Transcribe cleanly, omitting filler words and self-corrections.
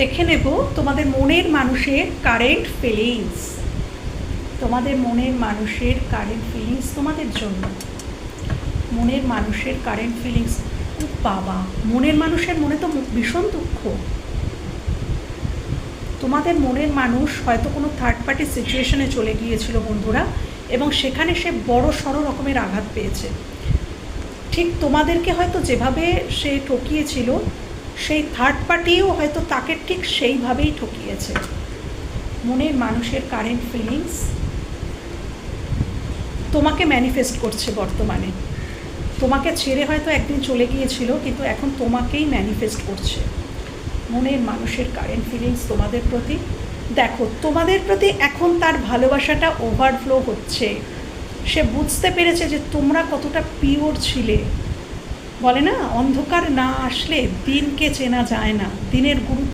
দেখে নেব তোমাদের মনের মানুষের কারেন্ট ফিলিংস। তোমাদের মনের মানুষের কারেন্ট ফিলিংস তোমাদের জন্য। মনের মানুষের কারেন্ট ফিলিংস। ও বাবা, মনের মানুষের মনে তো ভীষণ দুঃখ। তোমাদের মনের মানুষ হয়তো কোনো থার্ড পার্টি সিচুয়েশনে চলে গিয়েছিল বন্ধুরা, এবং সেখানে সে বড় সড়ো রকমের আঘাত পেয়েছে। ঠিক তোমাদেরকে হয়তো যেভাবে সে ঠকিয়েছিল, সেই থার্ড পার্টিও হয়তো তাকে ঠিক সেইভাবেই ঠকিয়েছে। মনের মানুষের কারেন্ট ফিলিংস তোমাকে ম্যানিফেস্ট করছে বর্তমানে। তোমাকে ছেড়ে হয়তো একদিন চলে গিয়েছিল, কিন্তু এখন তোমাকেই ম্যানিফেস্ট করছে। মনের মানুষের কারেন্ট ফিলিংস তোমাদের প্রতি। দেখো, তোমাদের প্রতি এখন তার ভালোবাসাটা ওভারফ্লো হচ্ছে। সে বুঝতে পেরেছে যে তোমরা কতটা পিওর ছিলে। বলে না, অন্ধকার না আসলে দিনকে চেনা যায় না, দিনের গুরুত্ব